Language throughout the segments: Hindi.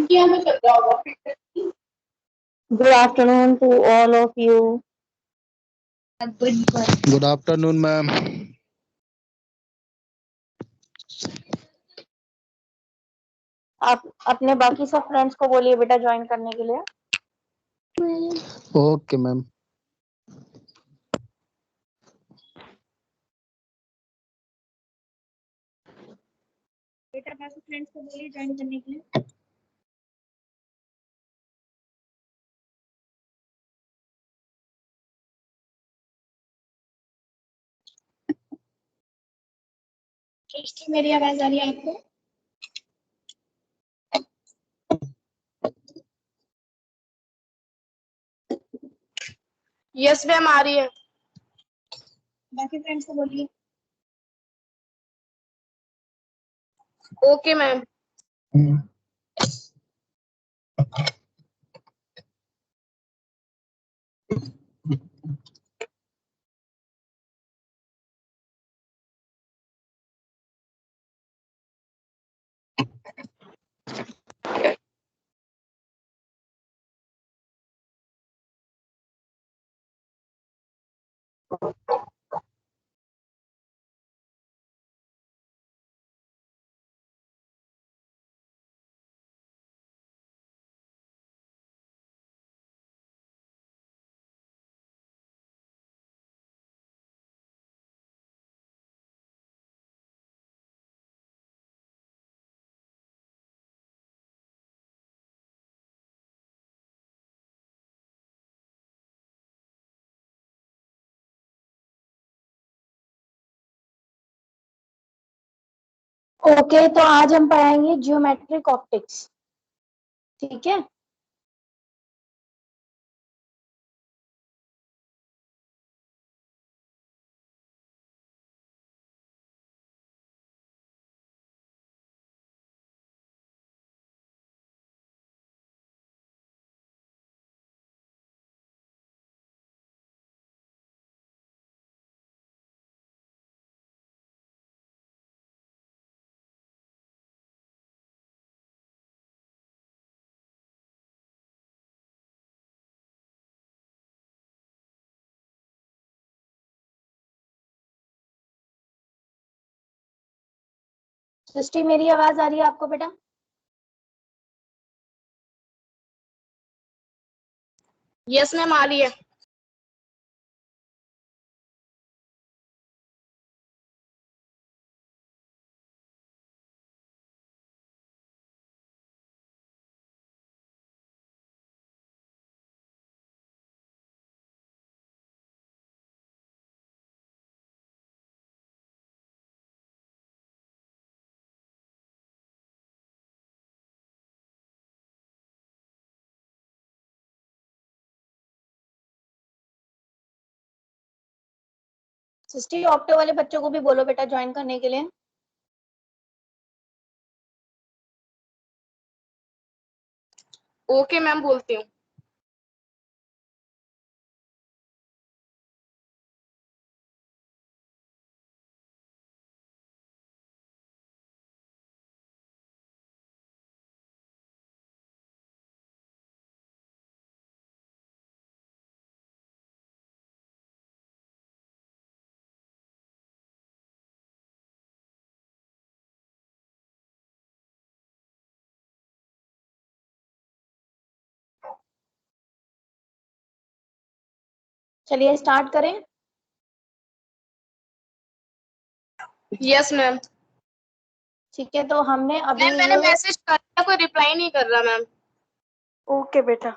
इनके यहाँ पे चल रहा होगा। Good afternoon to all of you. Good afternoon, ma'am. आप अपने बाकी सब फ्रेंड्स को बोलिए बेटा ज्वाइन करने के लिए। Okay, ma'am. बेटा बाकी फ्रेंड्स को बोलिए ज्वाइन करने के लिए। सृष्टि मेरी आवाज आ रही है आपको? यस मैम आ रही है। बाकी फ्रेंड्स को बोलिए। Okay ma'am. ओके तो आज हम पढ़ाएंगे जियोमेट्रिक ऑप्टिक्स। ठीक है। सृष्टि मेरी आवाज आ रही है आपको बेटा? यस मैम आ रही है। सृष्टि ऑप्टो वाले बच्चों को भी बोलो बेटा ज्वाइन करने के लिए। ओके मैम बोलती हूँ। चलिए स्टार्ट करें। Yes ma'am. ठीक है तो हमने अभी मैम मैंने मैसेज कर दिया, कोई रिप्लाई नहीं कर रहा मैम। ओके बेटा।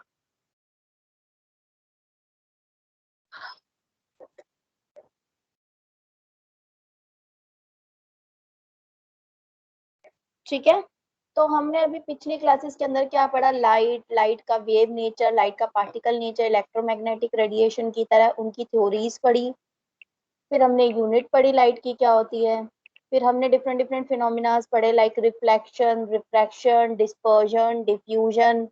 ठीक है तो हमने अभी पिछली क्लासेस के अंदर क्या पढ़ा? लाइट का वेव नेचर, लाइट का पार्टिकल नेचर, इलेक्ट्रोमैग्नेटिक रेडिएशन की तरह उनकी थ्योरीज पढ़ी। फिर हमने यूनिट पढ़ी लाइट की क्या होती है। फिर हमने डिफरेंट डिफरेंट फिनोमिनास पढ़े like reflection, refraction, dispersion, diffusion.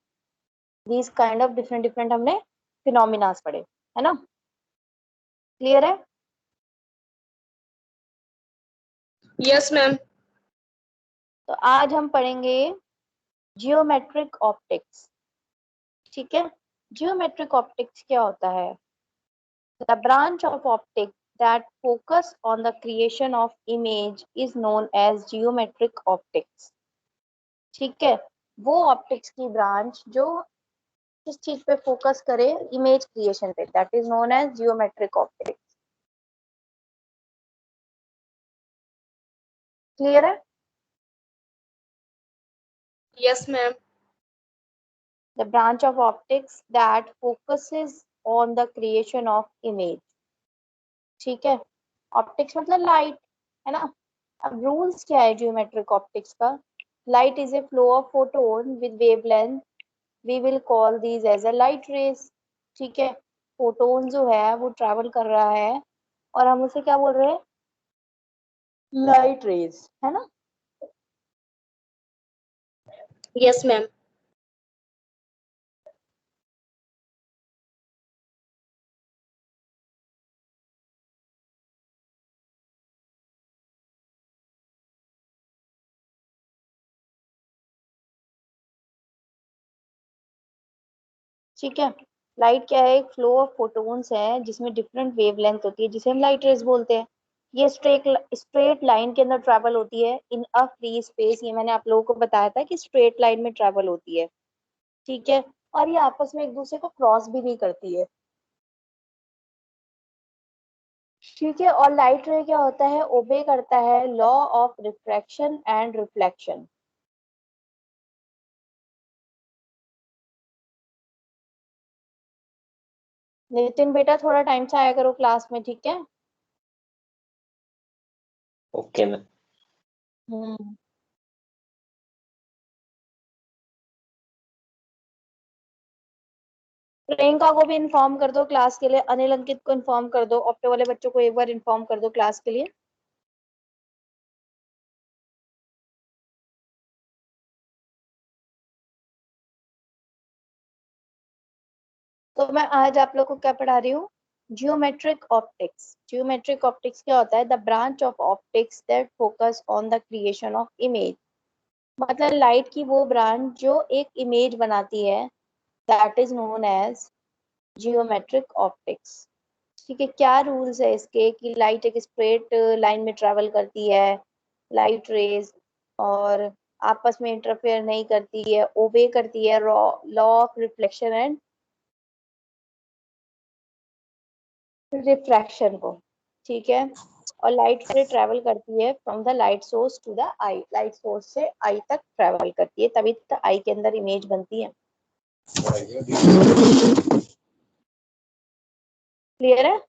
These kind of different different हमने फिनोमिनास पढ़े, है ना? क्लियर है? Yes ma'am. तो आज हम पढ़ेंगे जियोमेट्रिक ऑप्टिक्स, ठीक है। जियोमेट्रिक ऑप्टिक्स क्या होता है? The branch of optics that focus on the creation of image is known as geometric optics, ठीक है। वो ऑप्टिक्स की ब्रांच जो किस चीज पे फोकस करे? इमेज क्रिएशन पे, that is known as geometric optics. Clear है? Yes, ma'am. The branch of optics that focuses on the creation of image, ठीक है। ऑप्टिक्स मतलब लाइट, है ना। अब रूल्स क्या है जियोमेट्रिक ऑप्टिक्स का? Light is a flow of photon with wavelength, we will call these as a light rays, ठीक है। फोटोन जो है वो ट्रैवल कर रहा है और हम उसे क्या बोल रहे हैं? लाइट रेज, है ना। Yes, ma'am. ठीक है। लाइट क्या है? एक फ्लो ऑफ फोटोन्स है जिसमें डिफरेंट वेवलेंथ होती है, जिसे हम लाइट रेज बोलते हैं। ये स्ट्रेट लाइन के अंदर ट्रैवल होती है इन अ फ्री स्पेस। ये मैंने आप लोगों को बताया था कि स्ट्रेट लाइन में ट्रैवल होती है, ठीक है। और ये आपस में एक दूसरे को क्रॉस भी नहीं करती है, ठीक है। और लाइट रे क्या होता है? ओबे करता है law of refraction and reflection. Nitin बेटा थोड़ा टाइम से आया करो क्लास में, ठीक है। Okay ma'am. हम्म। प्रियंका को भी इन्फॉर्म कर दो क्लास के लिए, अनिल अंकित को इन्फॉर्म कर दो, ऑप्टो वाले बच्चों को एक बार इन्फॉर्म कर दो क्लास के लिए। तो मैं आज आप लोग को क्या पढ़ा रही हूँ? Geometric optics. जियोमेट्रिक ऑप्टिक्स क्या होता है? The branch of optics that focus on the creation of image, मतलब लाइट की वो ब्रांच जो एक इमेज बनाती है, that is known as geometric optics, ठीक है। क्या रूल्स है इसके? कि लाइट एक स्ट्रेट लाइन में ट्रेवल करती है, लाइट रेज, और आपस में इंटरफेयर नहीं करती है, ओबे करती है law of reflection and refraction को, ठीक है। और लाइट से ट्रेवल करती है from the light source to the eye, light source से आई तक ट्रेवल करती है, तभी तो आई के अंदर इमेज बनती है। क्लियर है?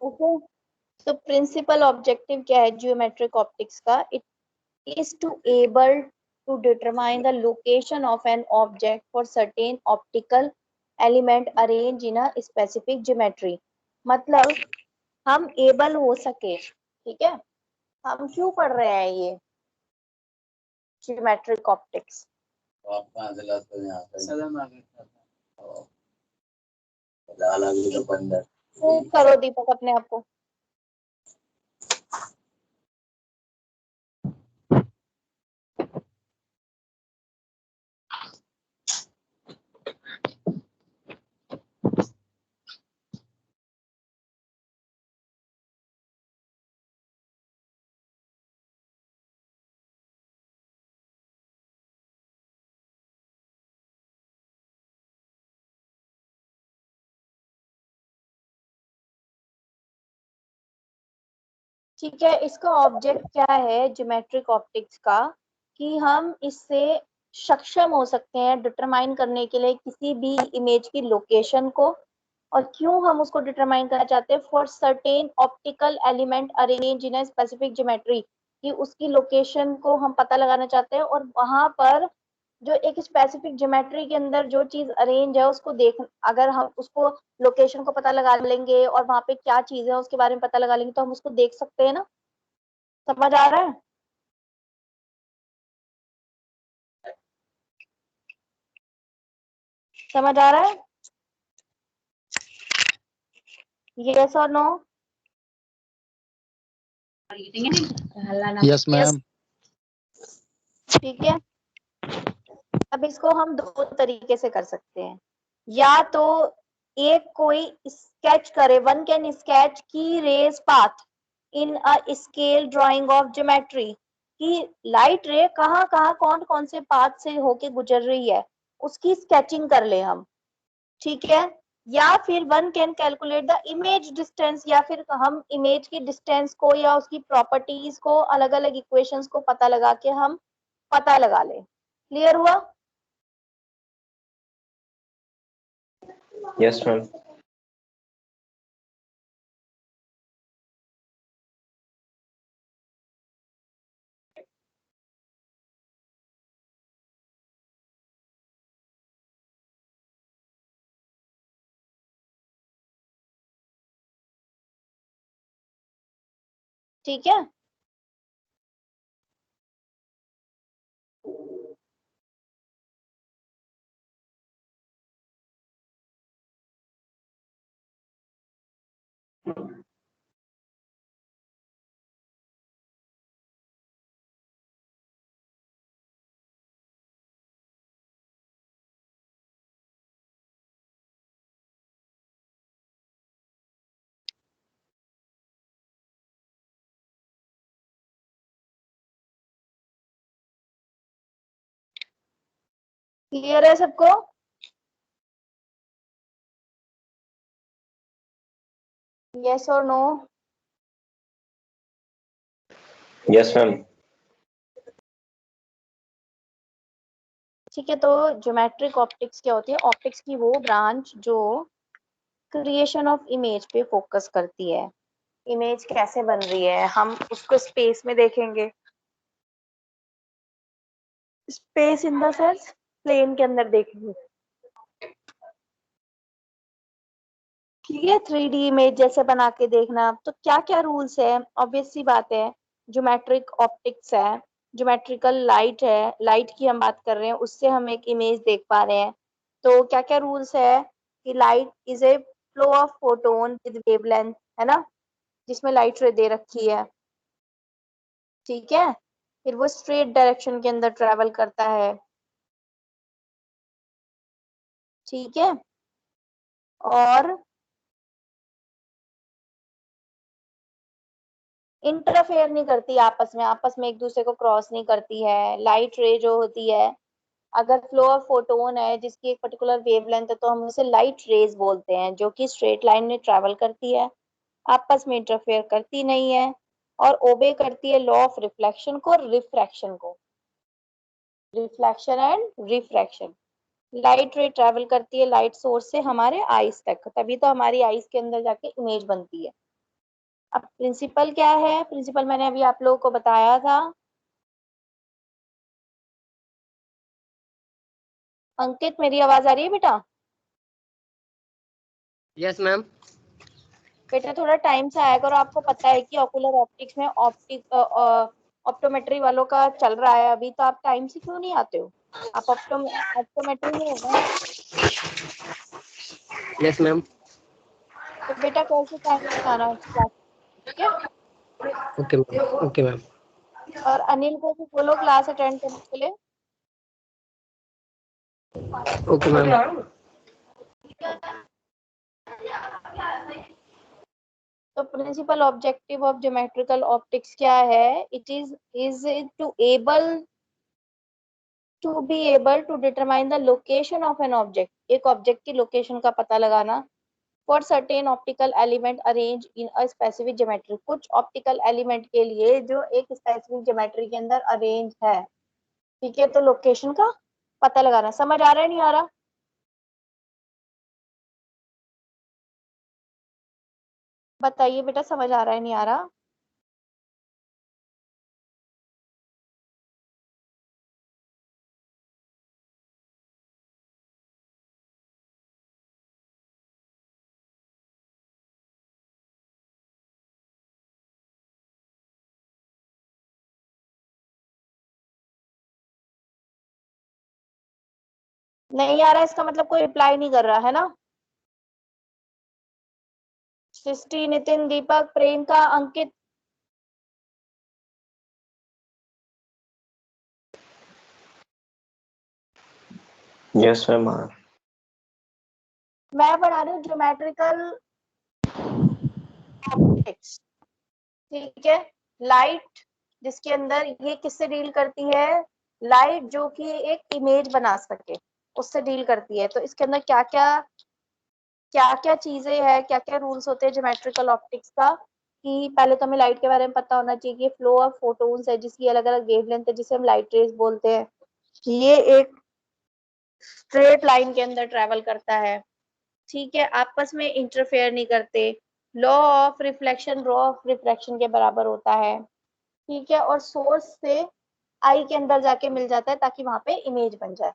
ओके। तो प्रिंसिपल ऑब्जेक्टिव क्या है जियोमेट्रिक ऑप्टिक्स का? It is to able to determine the location of an object for certain optical element arranged in a specific geometry, मतलब हम एबल हो सके, ठीक है। हम क्यों पढ़ रहे हैं ये जियोमेट्रिक ऑप्टिक्स? करो दीपक अपने आप को। ठीक है, इसका ऑब्जेक्ट क्या है ज्योमेट्रिक ऑप्टिक्स का? कि हम इससे सक्षम हो सकते हैं डिटरमाइन करने के लिए किसी भी इमेज की लोकेशन को। और क्यों हम उसको डिटरमाइन करना चाहते हैं? For certain optical element arrange in specific geometry, कि उसकी लोकेशन को हम पता लगाना चाहते हैं और वहां पर जो एक स्पेसिफिक ज्योमेट्री के अंदर जो चीज अरेंज है उसको देख, अगर हम उसको लोकेशन को पता लगा लेंगे और वहां पे क्या चीज है उसके बारे में पता लगा लेंगे तो हम उसको देख सकते हैं ना। समझ आ रहा है? समझ आ रहा है? यस और नो? Yes ma'am. ठीक है, अब इसको हम दो तरीके से कर सकते हैं। या तो एक कोई स्केच करे, one can sketch the rays path in a scale drawing of geometry, कि लाइट रे कहाँ कहाँ कौन कौन से पाथ से होके गुजर रही है उसकी स्केचिंग कर ले हम। ठीक है, या फिर one can calculate the image distance, या फिर हम इमेज की डिस्टेंस को या उसकी प्रॉपर्टीज को अलग अलग इक्वेशंस को पता लगा के हम पता लगा ले। क्लियर हुआ? Yes ma'am. ठीक है, क्लियर है सबको? यस और नो? Yes ma'am. ठीक है, तो ज्योमेट्रिक ऑप्टिक्स क्या होती है? ऑप्टिक्स की वो ब्रांच जो क्रिएशन ऑफ इमेज पे फोकस करती है। इमेज कैसे बन रही है हम उसको स्पेस में देखेंगे, space in the sense plane के अंदर देखेंगे। ठीक है, 3D इमेज जैसे बना के देखना। तो क्या क्या रूल्स है? ऑब्वियस सी बात है, ज्योमेट्रिक ऑप्टिक्स है, ज्योमेट्रिकल लाइट है, लाइट की हम बात कर रहे हैं, उससे हम एक इमेज देख पा रहे हैं। तो क्या क्या रूल्स है कि light is a flow of photon with wavelength, है ना, जिसमें लाइट रे दे रखी है। ठीक है, फिर वो स्ट्रेट डायरेक्शन के अंदर ट्रेवल करता है। ठीक है, और इंटरफेयर नहीं करती आपस में एक दूसरे को क्रॉस नहीं करती है। लाइट रे जो होती है, अगर फ्लो ऑफ फोटोन है जिसकी एक पर्टिकुलर वेवलेंथ है तो हम उसे लाइट रेज बोलते हैं, जो कि स्ट्रेट लाइन में ट्रेवल करती है, आपस में इंटरफेयर करती नहीं है, और ओबे करती है लॉ ऑफ रिफ्लेक्शन को, रिफ्रैक्शन को। Reflection and refraction. लाइट रे ट्रेवल करती है लाइट सोर्स से हमारे आईज तक, तभी तो हमारी आईज के अंदर जाके इमेज बनती है। अब प्रिंसिपल क्या है? प्रिंसिपल मैंने अभी आप लोगों को बताया था। अंकित, मेरी आवाज आ रही है बेटा? Yes ma'am. बेटा थोड़ा टाइम से आया करो, आपको पता है कि ओकुलर ऑप्टिक्स में ऑप्टोमेट्री वालों का चल रहा है अभी, तो आप टाइम से क्यों नहीं आते हो? आप ऑप्टोमेट्री में हो ना? Yes ma'am. तो बेटा कैसे टाइम से आना क्लास, ठीक है? Okay ma'am. Okay ma'am. और अनिल को भी बोलो क्लास अटेंड करने के लिए। Okay ma'am. तो principal objective of geometrical optics क्या है? Is to be able to determine the location of an object, एक ऑब्जेक्ट की लोकेशन का पता लगाना, for certain optical element arrange in a specific geometry, कुछ ऑप्टिकल एलिमेंट के लिए जो एक स्पेसिफिक ज्योमेट्री के अंदर अरेंज है। ठीक है, तो लोकेशन का पता लगाना। समझ आ रहा है नहीं आ रहा? बताइए बेटा, समझ आ रहा है नहीं आ रहा? नहीं आ रहा इसका मतलब कोई रिप्लाई नहीं कर रहा है ना। सृष्टि, नितिन, दीपक, प्रियंका, अंकित। Yes, ma'am. मैं पढ़ा रही हूँ ज्योमेट्रिकल ऑप्टिक्स। ठीक है, लाइट जिसके अंदर ये किससे डील करती है, लाइट जो कि एक इमेज बना सके उससे डील करती है। तो इसके अंदर क्या क्या चीजें है, क्या क्या रूल्स होते हैं ज्योमेट्रिकल ऑप्टिक्स का, कि पहले तो हमें लाइट के बारे में पता होना चाहिए कि फ्लो ऑफ फोटोन्स है जिसकी अलग अलग वेवलेंथ है जिसे हम लाइट रेज बोलते हैं। ये एक स्ट्रेट लाइन के अंदर ट्रेवल करता है, ठीक है, आपस में इंटरफेयर नहीं करते। Law of reflection raw of refraction के बराबर होता है, ठीक है, और सोर्स से आई के अंदर जाके मिल जाता है ताकि वहां पे इमेज बन जाए।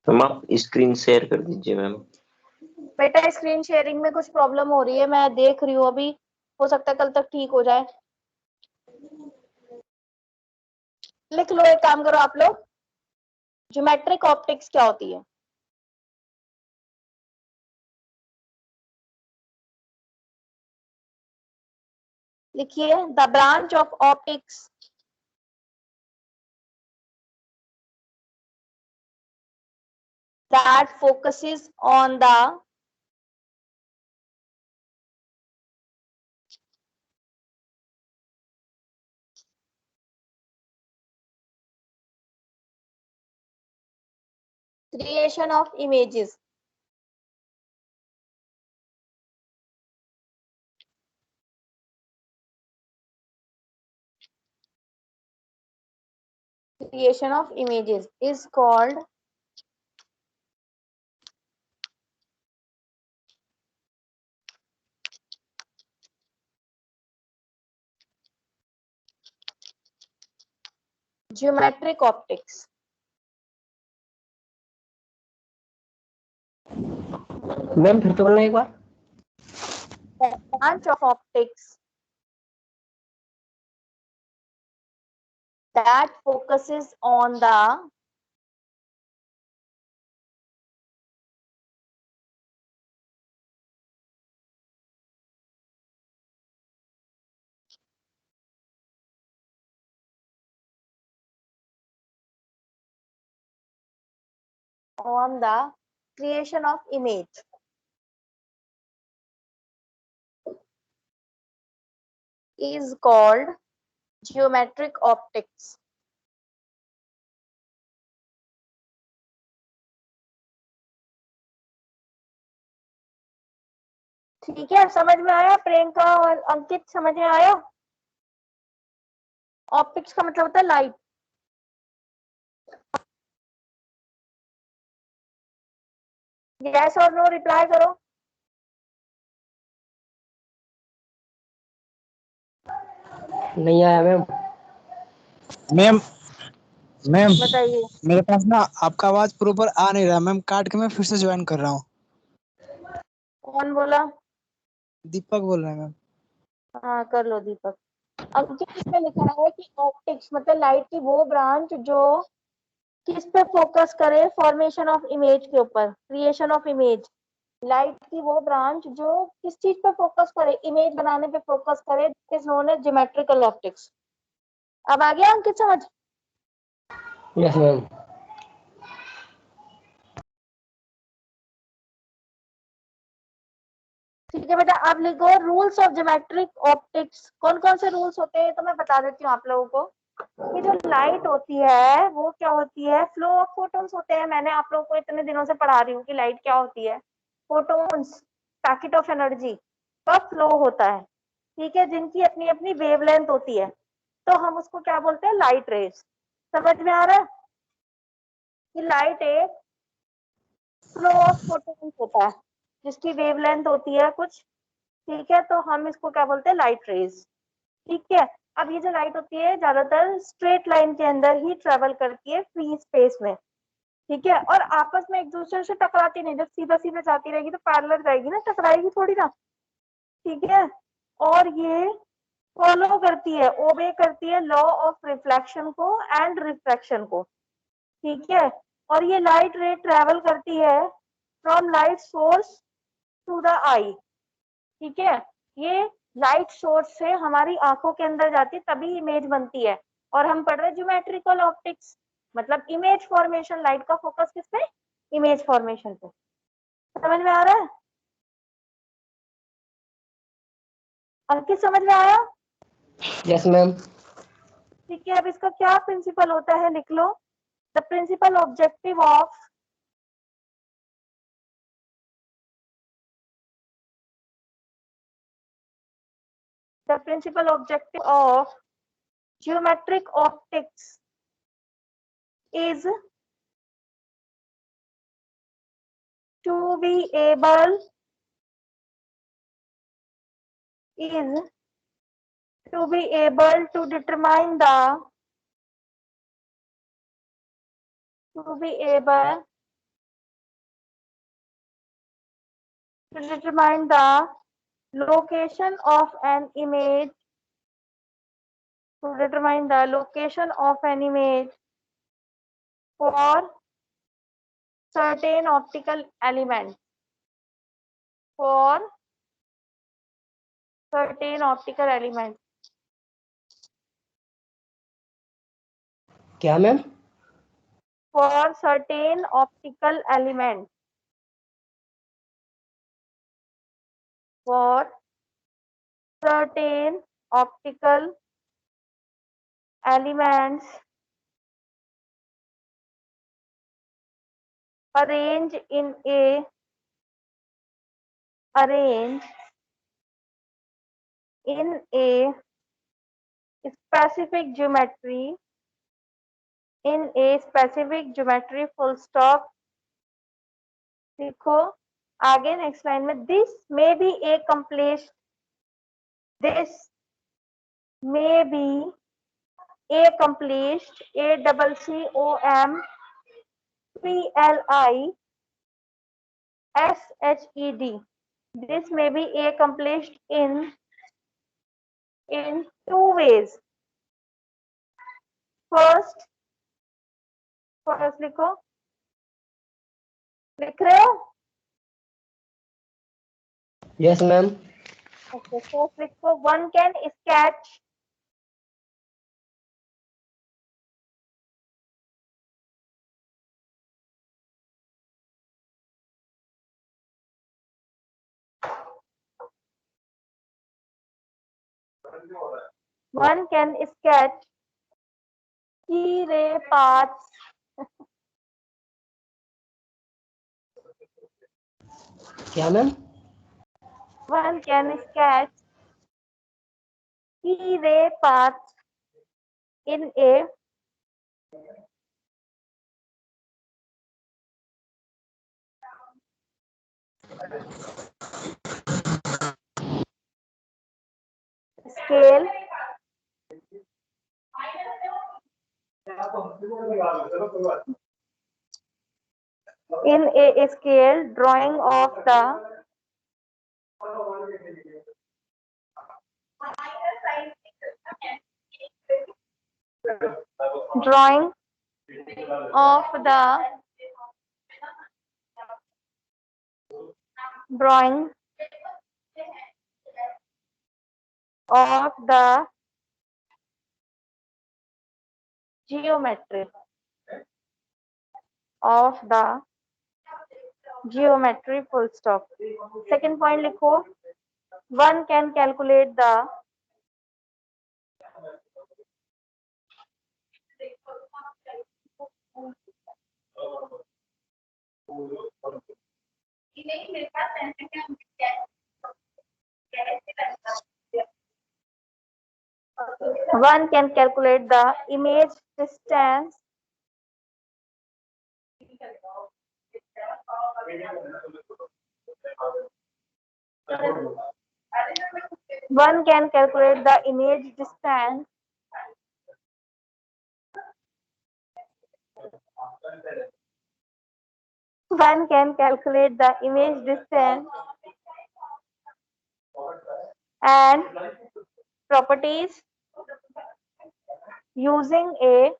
मैम आप स्क्रीन शेयर कर दीजिए मैम। बेटा स्क्रीन शेयरिंग में कुछ प्रॉब्लम हो रही है, मैं देख रही हूँ अभी, हो सकता है कल तक ठीक हो जाए। लिख लो, एक काम करो आप लोग, ज्योमेट्रिक ऑप्टिक्स क्या होती है। लिखिए, the branch of optics that focuses on the creation of images. Creation of images is called geometric optics. Ma'am फिर तो बोलना एक बार। The branch of optics that focuses on the creation of image is called geometric optics. ठीक है, समझ में आया प्रियंका और अंकित, समझ में आया। ऑप्टिक्स का मतलब होता है लाइट। यस और नो रिप्लाई करो। नहीं आया मैम। मैम मैम बताइए। मेरे पास ना आपका आवाज प्रॉपर आ नहीं रहा मैम, काट के मैं फिर से ज्वाइन कर रहा हूँ। कौन बोला? दीपक बोल रहे हैं मैम। हाँ कर लो दीपक। अंकित इसमें लिखा है कि ऑप्टिक्स मतलब लाइट की वो ब्रांच जो किस पे फोकस करे, फॉर्मेशन ऑफ इमेज के ऊपर, क्रिएशन ऑफ इमेज। लाइट की वो ब्रांच जो किस चीज पे फोकस करे, इमेज बनाने पे फोकस करे, is known as geometrical optics. अब आ गया अंकित समझ? Yes ma'am. ठीक है बेटा, आप लिखो रूल्स ऑफ ज्योमेट्रिक ऑप्टिक्स। कौन कौन से रूल्स होते हैं तो मैं बता देती हूँ आप लोगों को। ये जो लाइट होती है वो क्या होती है, फ्लो ऑफ फोटोन्स होते हैं। मैंने आप लोगों को इतने दिनों से पढ़ा रही हूँ कि लाइट क्या होती है, फोटोन्स, पैकेट ऑफ एनर्जी का फ्लो होता है, ठीक है, जिनकी अपनी अपनी वेवलेंथ होती है। तो हम उसको क्या बोलते हैं, लाइट रेज। समझ में आ रहा है कि लाइट एक फ्लो ऑफ फोटोन्स होता है जिसकी वेवलेंथ होती है कुछ, ठीक है, तो हम इसको क्या बोलते हैं, लाइट रेज। ठीक है, अब ये जो लाइट होती है ज्यादातर स्ट्रेट लाइन के अंदर ही ट्रेवल करती है फ्री स्पेस में, ठीक है, और आपस में एक दूसरे से टकराती नहीं। जब सीधा सीधा जाती रहेगी तो पैरेलल जाएगी ना, टकराएगी थोड़ी ना, ठीक है। और ये फॉलो करती है, ओबे करती है लॉ ऑफ रिफ्लेक्शन को एंड रिफ्रैक्शन को, ठीक है। और ये लाइट रे ट्रेवल करती है from light source to the eye, ठीक है। ये लाइट सोर्स से हमारी आंखों के अंदर जाती तभी इमेज बनती है। और हम पढ़ रहे ज्योमेट्रिकल ऑप्टिक्स, मतलब इमेज फॉर्मेशन। लाइट का फोकस किस पे? इमेज फॉर्मेशन पे। समझ में आ रहा है? अंकित समझ में आया? Yes ma'am. ठीक है, अब इसका क्या प्रिंसिपल होता है लिख लो। The principal objective of geometric optics is to be able to determine the location of an image for certain optical elements. क्या ma'am? For certain optical elements. For certain optical elements arranged in a specific geometry, full stop. देखो आगे नेक्स्ट लाइन में, this may be accomplished ACCOMPLISHED. This may be accomplished in two ways. First लिखो, लिख रहे हो? Yes ma'am. Okay, first लिखो, one can sketch key ray paths क्या ma'am? one can sketch key ray paths in a scale drawing of the geometry full stop. Second point लिखो, one can calculate the image distance and properties using a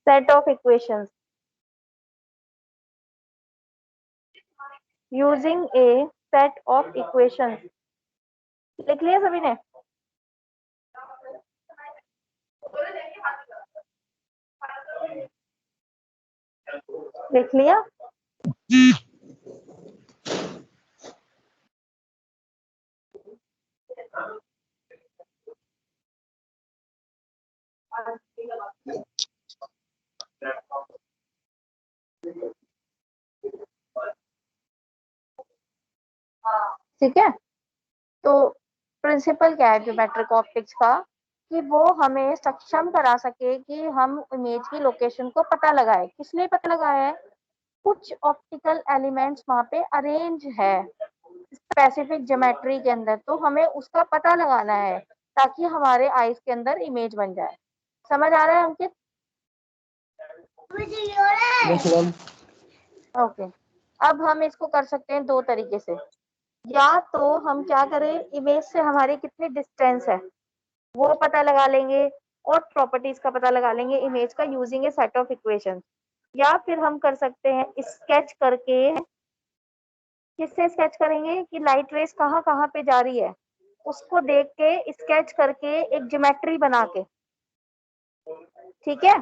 set of equations using a set of equations. लिख लिया सभी ने? लिख लिया? ठीक है, तो प्रिंसिपल क्या है ज्योमेट्रिक ऑप्टिक्स का कि वो हमें सक्षम करा सके कि हम इमेज की लोकेशन को पता लगाए। किस लिए पता लगाया है? कुछ ऑप्टिकल एलिमेंट्स वहां पे अरेंज है स्पेसिफिक ज्योमेट्री के अंदर, तो हमें उसका पता लगाना है ताकि हमारे आईज के अंदर इमेज बन जाए। समझ आ रहा है अंकित? Yes ma'am. ओके, अब हम इसको कर सकते हैं दो तरीके से। या तो हम क्या करें, इमेज से हमारी कितनी डिस्टेंस है वो पता लगा लेंगे और प्रॉपर्टीज का पता लगा लेंगे इमेज का using A set of equations. या फिर हम कर सकते हैं स्केच करके। किससे स्केच करेंगे कि लाइट रेस कहाँ कहाँ पे जा रही है उसको देख के स्केच करके एक ज्योमेट्री बना के। ठीक है,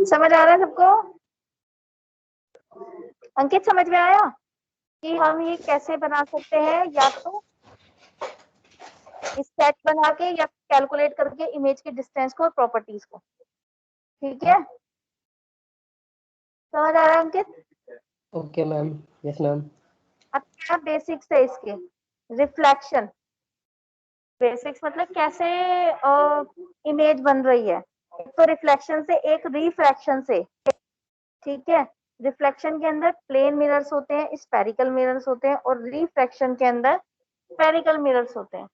समझ आ रहा है सबको? अंकित समझ में आया कि हम ये कैसे बना सकते हैं? या तो स्केच बना के या कैलकुलेट करके इमेज के डिस्टेंस को और प्रॉपर्टीज को। ठीक है, समझ आ रहा है Ankit? Okay ma'am. Yes ma'am. अब क्या बेसिक्स है इसके? रिफ्लेक्शन। बेसिक्स मतलब कैसे इमेज बन रही है। एक तो रिफ्लेक्शन से, एक रिफ्रैक्शन से। ठीक है, रिफ्लेक्शन के अंदर प्लेन मिरर्स होते हैं, स्फेरिकल मिरर्स होते हैं, और रिफ्रैक्शन के अंदर स्फेरिकल मिरर्स होते हैं।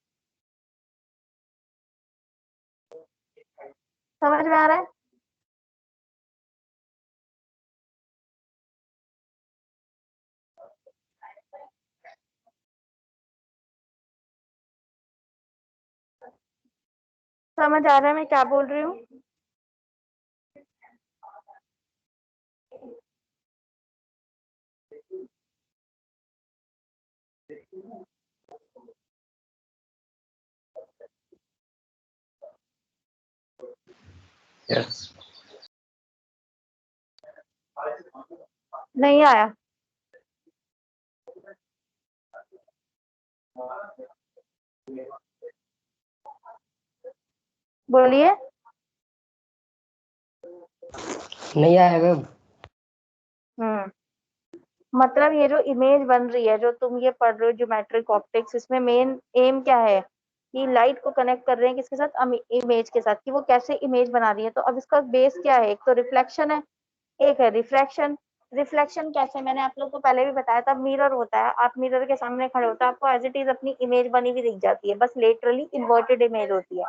समझ में आ रहा है? समझ आ रहा है मैं क्या बोल रही हूँ? यस। नहीं आया? बोलिए। नहीं आया मैम। मतलब ये जो इमेज बन रही है, जो तुम ये पढ़ रहे हो ज्योमेट्रिक ऑप्टिक्स, इसमें मेन एम क्या है कि लाइट को कनेक्ट कर रहे हैं किसके साथ? इमेज के साथ, कि वो कैसे इमेज बना रही है। तो अब इसका बेस क्या है? एक तो रिफ्लेक्शन है, एक है रिफ्रैक्शन। रिफ्लेक्शन कैसे, मैंने आप लोग को पहले भी बताया था। मिरर होता है, आप मिरर के सामने खड़े होते हैं, आपको एज इट इज अपनी इमेज बनी हुई दिख जाती है, बस लेटरली इन्वर्टेड इमेज होती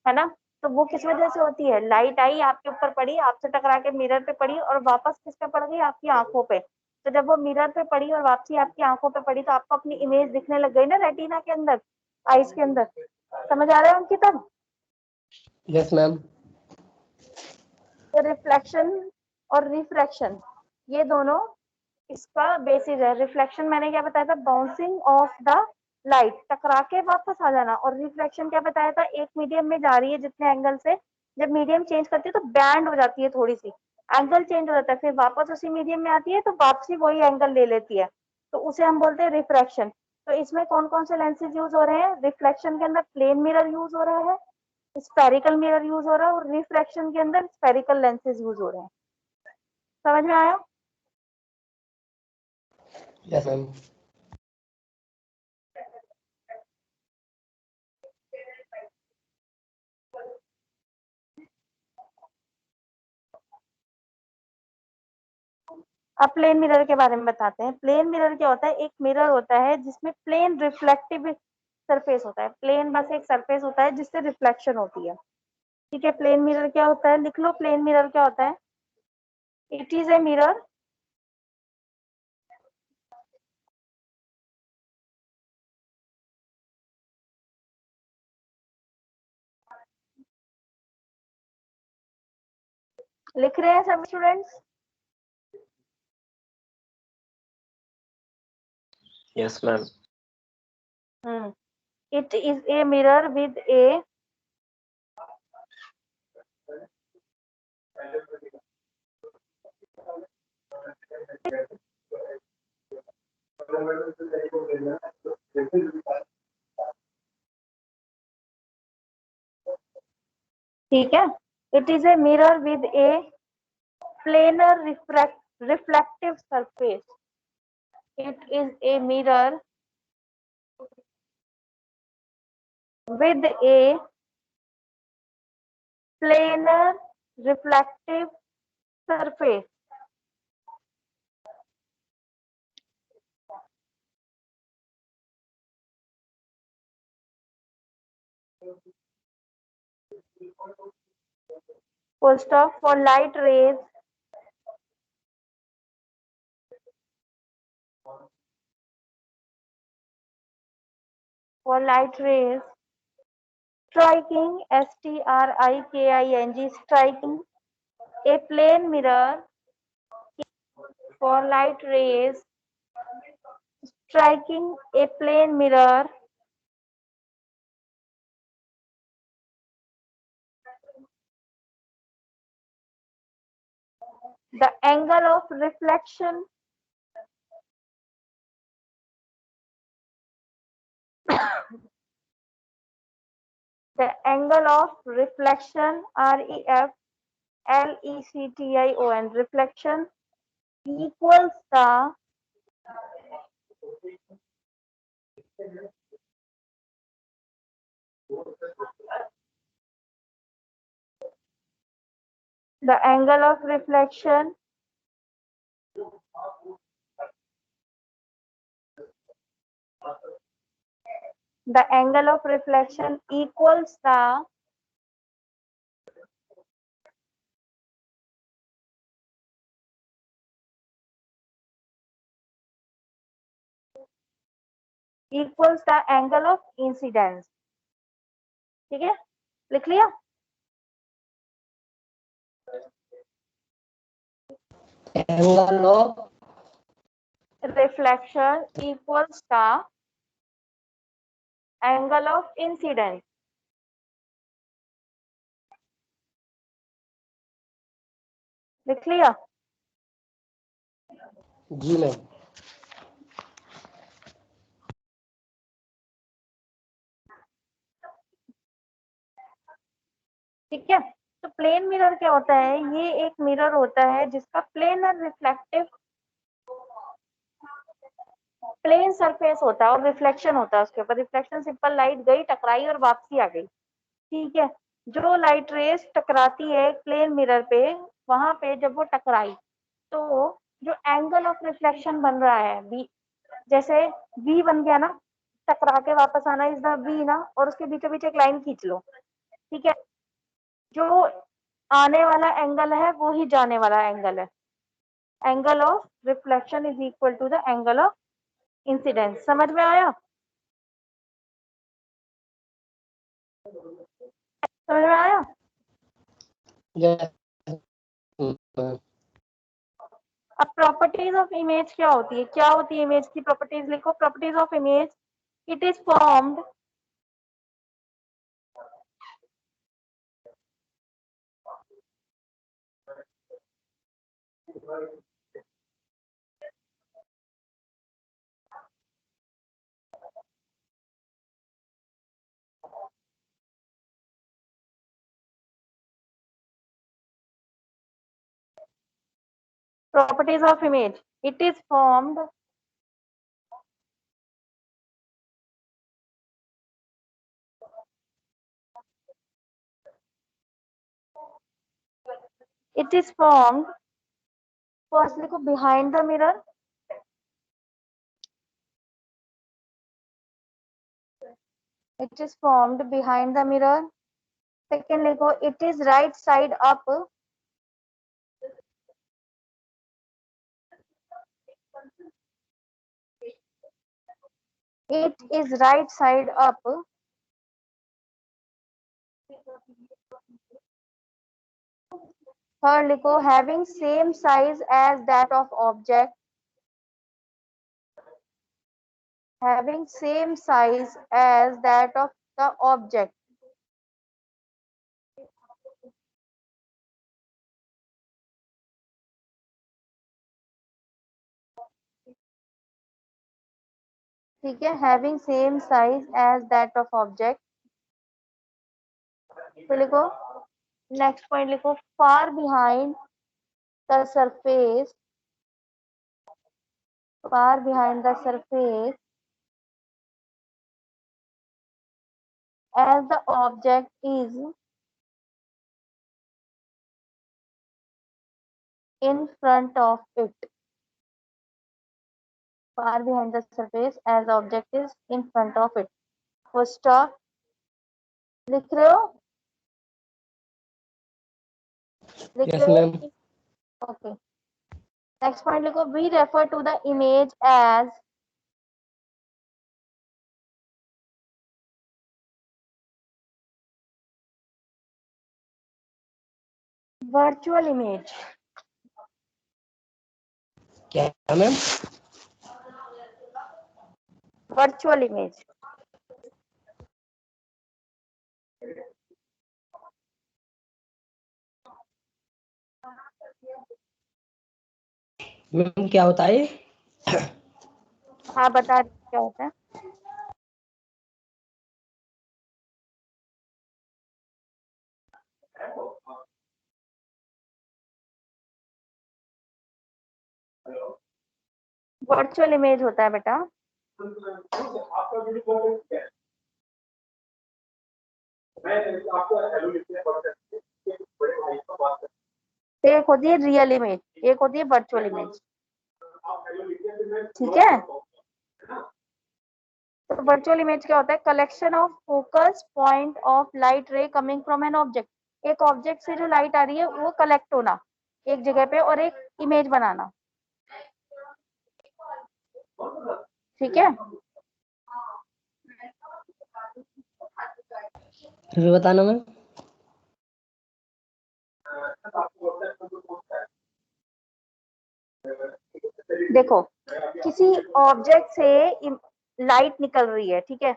है ना? तो वो किस वजह से होती है? लाइट आई, आपके ऊपर पड़ी, आपसे टकरा के मिरर पे पड़ी और वापस किस पे पड़ गई? आपकी आंखों पे। तो जब वो मिरर पे पड़ी और वापसी आपकी आंखों पे पड़ी, तो आपको अपनी इमेज दिखने लग गई ना रेटिना के अंदर, आईज के अंदर। समझ आ रहा है उनकी तब? Yes ma'am. तो रिफ्लेक्शन और रिफ्रैक्शन ये दोनों इसका बेसिस है। रिफ्लेक्शन मैंने क्या बताया था? बाउंसिंग ऑफ द लाइट, टकरा के वापस आ जाना। और रिफ्लेक्शन क्या बताया था? एक मीडियम में जा रही है जितने एंगल से, जब मीडियम चेंज करती है तो बैंड हो जाती है, थोड़ी सी एंगल चेंज हो जाता है, फिर वापस उसी मीडियम में आती है तो वापसी वही एंगल ले लेती है, तो उसे हम बोलते हैं रिफ्रैक्शन। तो इसमें कौन कौन से लेंसेज यूज हो रहे हैं? रिफ्लेक्शन के अंदर प्लेन मिरर यूज हो रहा है, स्फेरिकल मिरर यूज हो रहा है, और रिफ्रैक्शन के अंदर स्फेरिकल लेंसेज यूज हो रहे हैं। समझ में आया? Yes ma'am. अब प्लेन मिरर के बारे में बताते हैं। प्लेन मिरर क्या होता है? एक मिरर होता है जिसमें प्लेन रिफ्लेक्टिव सरफेस होता है, प्लेन बस एक सरफेस होता है जिससे रिफ्लेक्शन होती है। ठीक है, प्लेन मिरर क्या होता है, लिख लो प्लेन मिरर क्या होता है। इट इज ए मिरर लिख रहे हैं सभी students. Yes, ma'am. It is a mirror with a ठीक है, it is a mirror with a planar reflective surface. It is a mirror with a planar reflective surface. Full stop. For light rays striking striking striking a plane mirror for light rays striking a plane mirror the angle of reflection the angle of reflection reflection reflection equals the angle of reflection equals the angle of incidence। ठीक है, लिख लिया। Angle of reflection equals the angle of incidence। लिख लिया। जी मैम। ठीक है, तो प्लेन मिरर क्या होता है, ये एक मिरर होता है जिसका प्लेनर रिफ्लेक्टिव प्लेन सरफेस होता है और रिफ्लेक्शन होता है उसके ऊपर। रिफ्लेक्शन सिंपल लाइट गई, टकराई और वापसी आ गई। ठीक है, जो लाइट रेस टकराती है प्लेन मिरर पे, वहां पे जब वो टकराई तो जो एंगल ऑफ रिफ्लेक्शन बन रहा है बी, जैसे वी बन गया ना, टकरा के वापस आना इज द वी ना, और उसके बीचों बीच एक लाइन खींच लो। ठीक है, जो आने वाला एंगल है वो ही जाने वाला एंगल है। Angle of reflection is equal to the angle of incidence. समझ में आया? समझ में आया? Yes ma'am. अब प्रॉपर्टीज ऑफ इमेज क्या होती है, क्या होती है इमेज की प्रॉपर्टीज, लिखो properties of image. It is formed properties of image. It is formed first लिखो behind the mirror, It is formed behind the mirror. Second लिखो, it is right side up. It is right side up. Third लिखो, having same size as that of object. Having same size as that of the object. ठीक है, having same size as that of object. तो लिखो, नेक्स्ट पॉइंट लिखो, far behind the surface. Far behind the surface as the object is in front of it. Far behind the surface as the object is in front of it. Full stop. लिख रहे हो? लिख Yes, रहे हो? ma'am. Okay. Next point लिखो, we refer to the image as virtual image. क्या मैम? Virtual image. मैम क्या होता है? हाँ बता क्या होता है? वर्चुअल इमेज होता है बेटा, एक होती है रियल इमेज, एक होती है वर्चुअल इमेज। ठीक है, तो वर्चुअल इमेज क्या होता है? Collection of focus point of light ray coming from N object. एक ऑब्जेक्ट से जो लाइट आ रही है वो कलेक्ट होना एक जगह पे और एक इमेज बनाना। ठीक है, फिर बताना मैम। देखो किसी ऑब्जेक्ट से लाइट निकल रही है, ठीक है,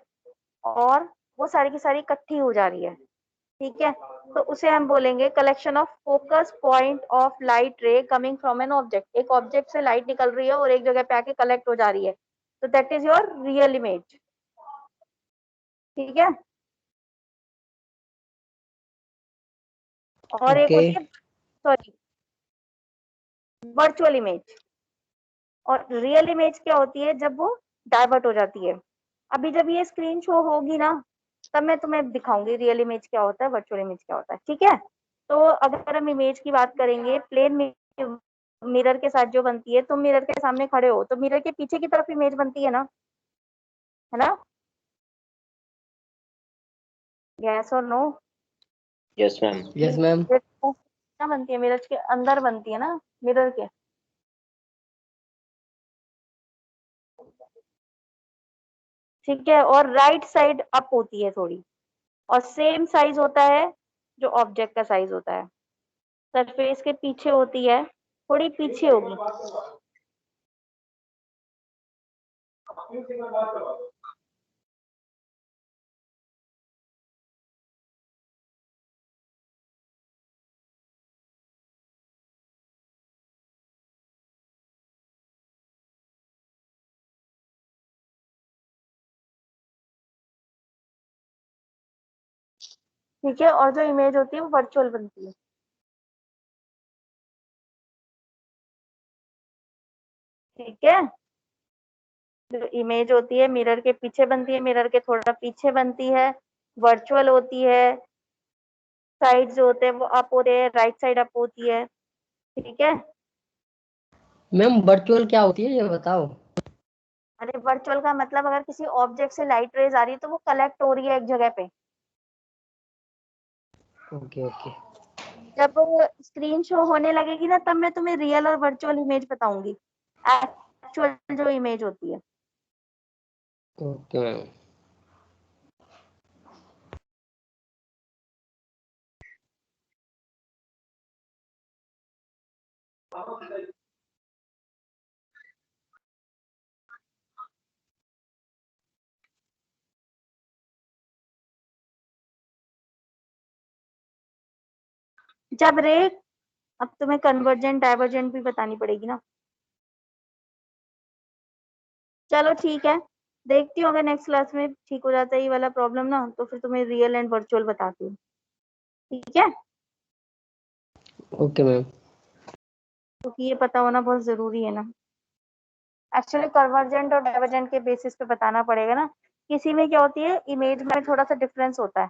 और वो सारी की सारी इकट्ठी हो जा रही है, ठीक है, तो उसे हम बोलेंगे collection of focus point of light ray coming from N object. एक ऑब्जेक्ट से लाइट निकल रही है और एक जगह पे आके कलेक्ट हो जा रही है, तो that is your real image. ठीक है, और एक होती है सॉरी वर्चुअल इमेज। और रियल इमेज क्या होती है? जब वो डाइवर्ट हो जाती है। अभी जब ये स्क्रीन शो होगी ना तब मैं तुम्हें दिखाऊंगी रियल इमेज क्या होता है, वर्चुअल इमेज क्या होता है। ठीक है, तो अगर हम इमेज की बात करेंगे, प्लेन मिरर के साथ जो बनती है, तुम मिरर के सामने खड़े हो तो मिरर के पीछे की तरफ इमेज बनती है ना, है ना? यस और no? Yes, ma'am. Yes ma'am. क्या बनती है? मिरर के अंदर बनती है ना, मिरर के। ठीक है, और राइट साइड अप होती है थोड़ी, और सेम साइज होता है जो ऑब्जेक्ट का साइज होता है। सरफेस के पीछे होती है, थोड़ी पीछे होगी। ठीक है, और जो इमेज होती है वो वर्चुअल बनती है। ठीक है, जो इमेज होती है मिरर के पीछे बनती है, मिरर के थोड़ा पीछे बनती है, वर्चुअल होती है। साइड जो होते हैं वो अप होते हैं, राइट साइड अप होती है। ठीक है, मैम वर्चुअल क्या होती है ये बताओ। अरे वर्चुअल का मतलब अगर किसी ऑब्जेक्ट से लाइट रेज आ रही है तो वो कलेक्ट हो रही है एक जगह पे। Okay okay. जब स्क्रीन शो होने लगेगी ना तब मैं तुम्हें रियल और वर्चुअल इमेज बताऊंगी, एक्चुअल जो इमेज होती है। Okay ma'am. जब रे, अब तुम्हें कन्वर्जेंट डाइवर्जेंट भी बतानी पड़ेगी ना। चलो ठीक है, देखती हूँ अगर नेक्स्ट क्लास में ठीक हो जाता है ये वाला प्रॉब्लम ना, तो फिर तुम्हें रियल एंड वर्चुअल बताती हूँ, ठीक है? Okay ma'am. क्योंकि ये पता होना बहुत जरूरी है ना। एक्चुअली कन्वर्जेंट और डाइवर्जेंट के बेसिस पे बताना पड़ेगा ना। किसी में क्या होती है, इमेज में थोड़ा सा डिफरेंस होता है,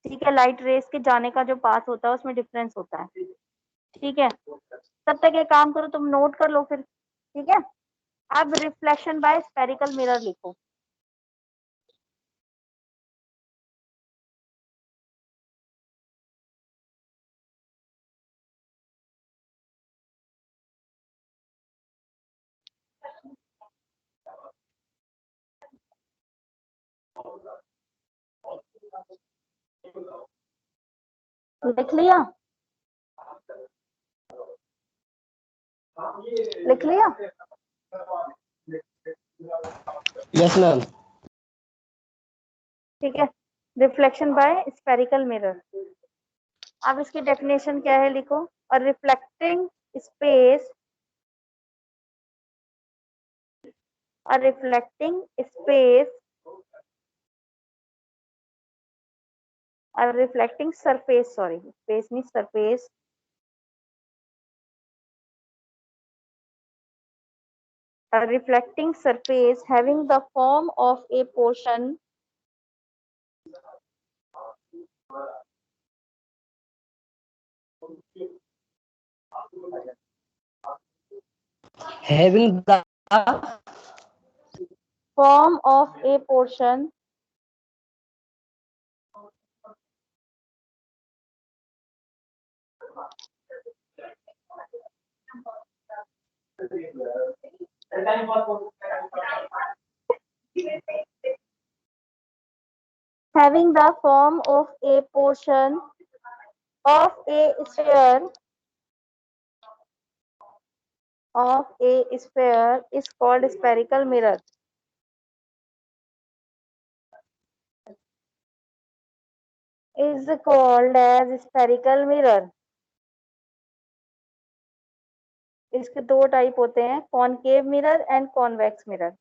ठीक है? लाइट रेस के जाने का जो पाथ होता है उसमें डिफरेंस होता है, ठीक है? तब तक एक काम करो, तुम नोट कर लो फिर, ठीक है? अब रिफ्लेक्शन बाय स्फेरिकल मिरर लिखो। लिख लिया? लिख लिया? Yes ma'am. ठीक है, रिफ्लेक्शन बाय स्फेरिकल मिरर। अब इसकी डेफिनेशन क्या है लिखो। और reflecting space, a reflecting space, a reflecting surface, sorry, space means surface, a reflecting surface having the form of a portion, Having the form of a portion having the form of a portion of a sphere, of a sphere is called spherical mirror. Is called as spherical mirror. इसके दो टाइप होते हैं, concave mirror and convex mirror.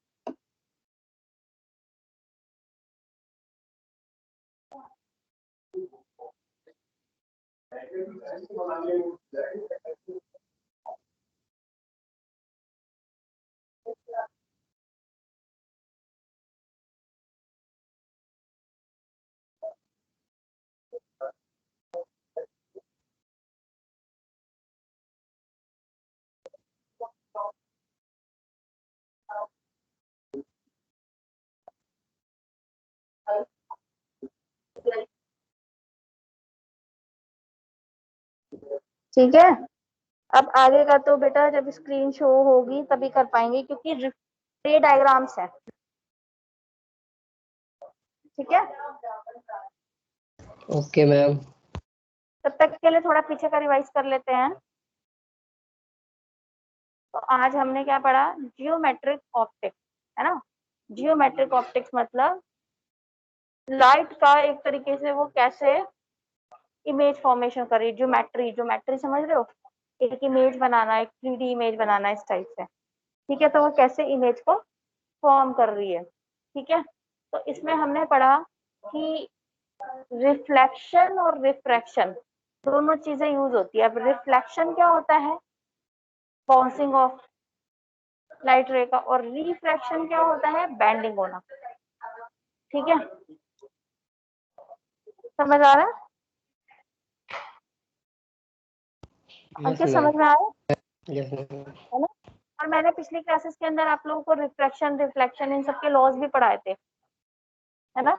ठीक है, अब आगे का तो बेटा जब स्क्रीन शो होगी तभी कर पाएंगे, क्योंकि रे डायग्राम्स है, ठीक है? Okay ma'am. तब तक के लिए थोड़ा पीछे का रिवाइज कर लेते हैं। तो आज हमने क्या पढ़ा, जियोमेट्रिक ऑप्टिक्स, है ना? जियोमेट्रिक ऑप्टिक्स मतलब लाइट का एक तरीके से वो कैसे इमेज फॉर्मेशन कर रही है, ज्योमेट्री, ज्योमेट्री समझ रहे हो? एक इमेज बनाना, एक 3D इमेज बनाना इस टाइप से, ठीक है? तो वो कैसे इमेज को फॉर्म कर रही है, ठीक है? तो इसमें हमने पढ़ा कि रिफ्लेक्शन और रिफ्रैक्शन दोनों चीजें यूज होती है। अब रिफ्लेक्शन क्या होता है, बाउंसिंग ऑफ लाइट रे का, और रिफ्रैक्शन क्या होता है, बैंडिंग होना, ठीक है? समझ आ रहा है? यस अंकित मैम। समझ में आ रहा यस मैम। है ना? और मैंने पिछली क्लासेस के अंदर आप लोगों को रिफ्रैक्शन रिफ्लेक्शन इन सब के लॉज भी पढ़ाए थे, है ना?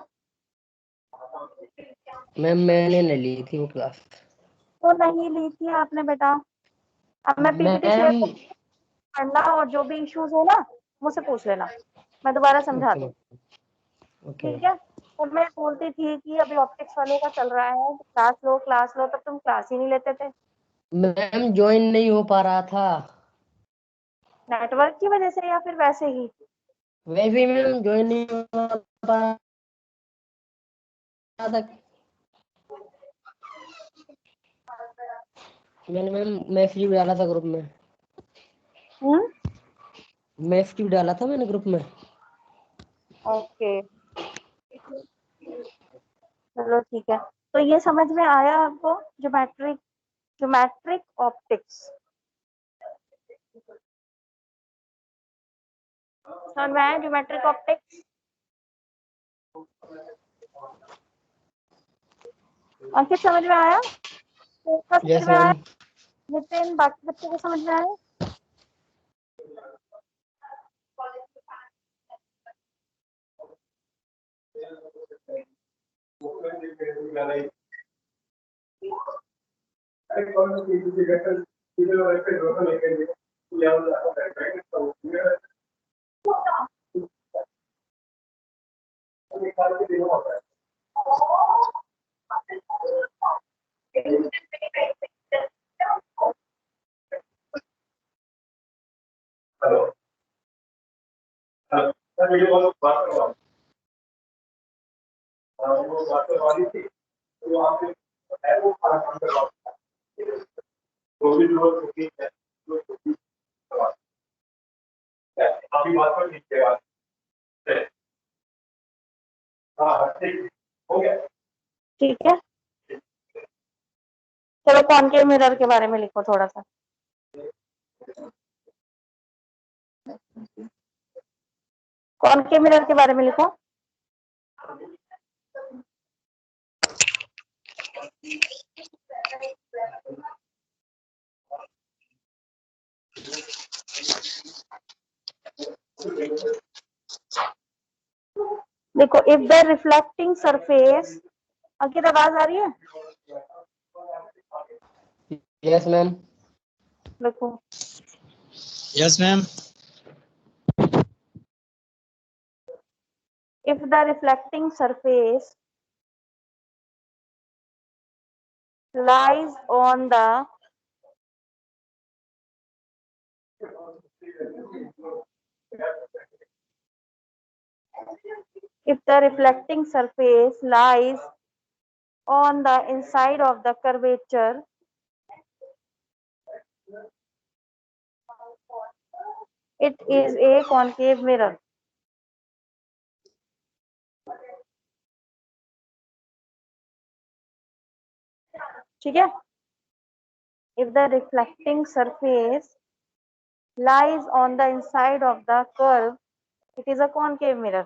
मैम मैंने नहीं ली थी वो क्लास। तो नहीं ली थी आपने बेटा? अब मैं पीपीटी शेयर मैम करना और जो भी इश्यूज हो ना मुझसे पूछ लेना, मैं दोबारा समझा ओके दूँ, ओके ठीक है? तो मैं बोलती थी कि अभी ऑप्टिक्स वालों का चल रहा है, क्लास लो, तब तुम क्लास ही नहीं लेते थे, मैम ज्वाइन नहीं हो पा रहा था। नेटवर्क की वजह से या फिर वैसे ही? वैसे ही मैम ज्वाइन नहीं हो पा रहा था। मैंने मैम मैसेज भी डाला था ग्रुप में। मैसेज भी डाला था मैंने ग्रुप में। ओके चलो ठीक है। तो ये समझ में आया आपको ज्योमेट्रिक ऑप्टिक्स समझ में आया? ज्योमेट्रिक ऑप्टिक्स अंकित समझ में आया? समझ यस में आया? मैम। नितिन बाकी बच्चों को समझ में आया? ठीक है चलो कॉनकेव मिरर के बारे में लिखो थोड़ा सा। कॉनकेव मिरर के बारे में लिखो। देखो if the reflecting surface, Ankit आवाज आ रही है? Yes ma'am. देखो yes ma'am. if the reflecting surface lies on the if the reflecting surface lies on the inside of the curvature, it is a concave mirror. ठीक है? If the reflecting surface lies on the inside of the curve, it is a concave mirror.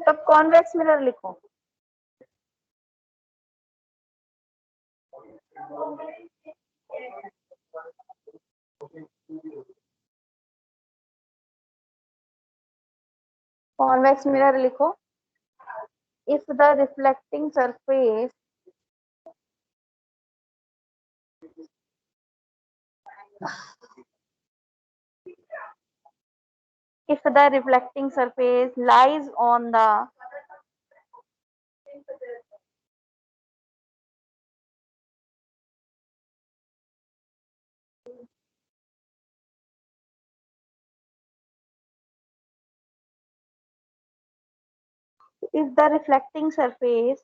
तब कॉन्वेक्स मिरर लिखो। कॉन्वेक्स मिरर लिखो। If the reflecting surface lies on the if the reflecting surface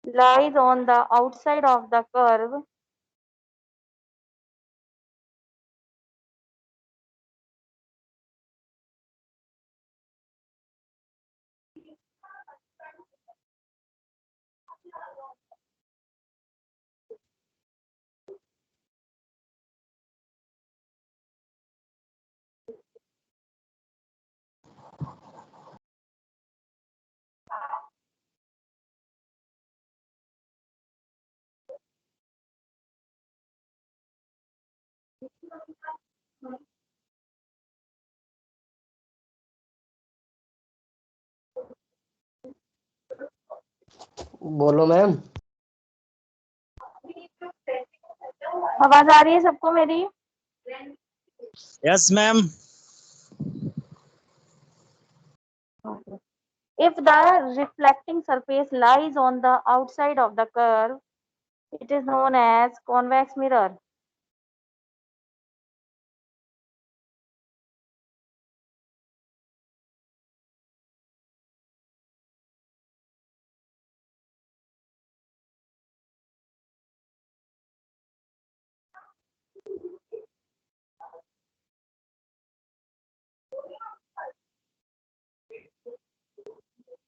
lies on the outside of the curve, बोलो मैम। आवाज आ रही है सबको मेरी? Yes ma'am. Okay. If the reflecting surface lies on the outside of the curve, it is known as convex mirror.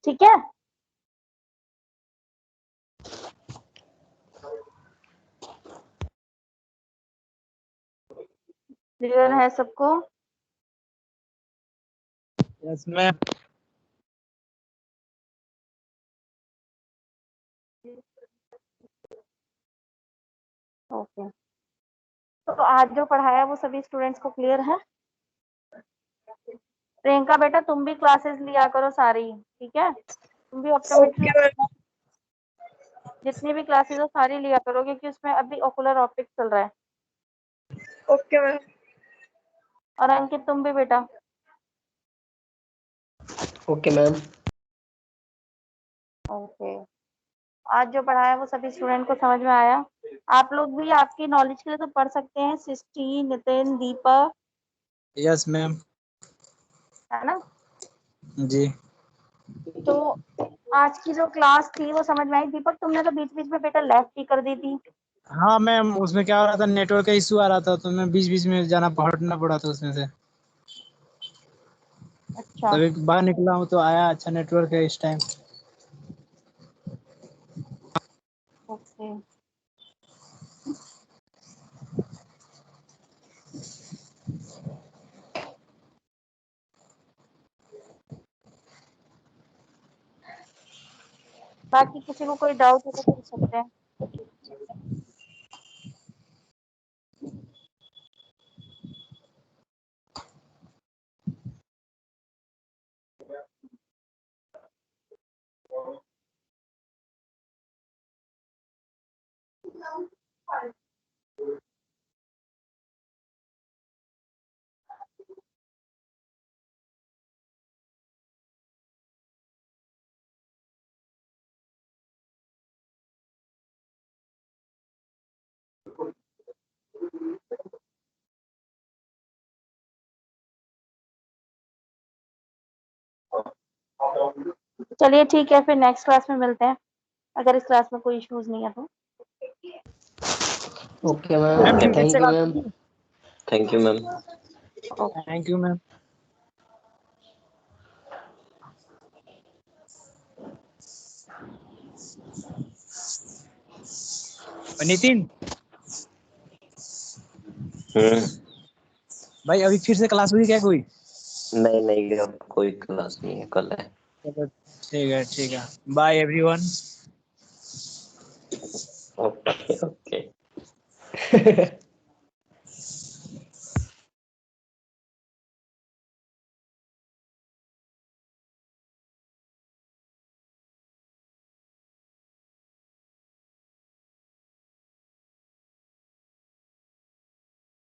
ठीक है? क्लियर है सबको? Yes ma'am. ओके। तो आज जो पढ़ाया वो सभी स्टूडेंट्स को क्लियर है? प्रियंका बेटा तुम भी क्लासेस लिया करो सारी, ठीक है? तुम भी ऑप्टोमेट्री जितनी भी क्लासेस हो सारी लिया करो, क्योंकि उसमें अभी ओकुलर ऑप्टिक्स चल रहा है। Okay ma'am. और अंकित तुम भी बेटा। Okay ma'am. ओके। आज जो पढ़ाया वो सभी स्टूडेंट को समझ में आया? आप लोग भी आपकी नॉलेज के लिए तो पढ़ सकते हैं, सृष्टि, नितिन, दीपक, यस मैम। है ना? जी। तो आज की जो क्लास थी वो समझ में आई? दीपक तुमने तो बीच बीच में बेटा लेफ्ट ही कर दी थी। हाँ मैम, उसमें क्या हो रहा था, नेटवर्क का इशू आ रहा था, तो मैं बीच बीच में जाना हटना पड़ा था उसमें से। अच्छा। तभी बाहर निकला हूँ तो आया, अच्छा नेटवर्क है इस टाइम। ओके। बाकी किसी को कोई डाउट हो तो पूछ सकते हैं। चलिए ठीक है, फिर नेक्स्ट क्लास में मिलते हैं, अगर इस क्लास में कोई इश्यूज नहीं है तो। ओके मैम, फिर thank you ma'am. Thank you ma'am. Thank you ma'am. Nitin भाई, अभी फिर से क्लास हुई क्या कोई? नहीं नहीं, अब कोई क्लास नहीं है, कल है। चलो ठीक है, बाय एवरीवन। Okay okay.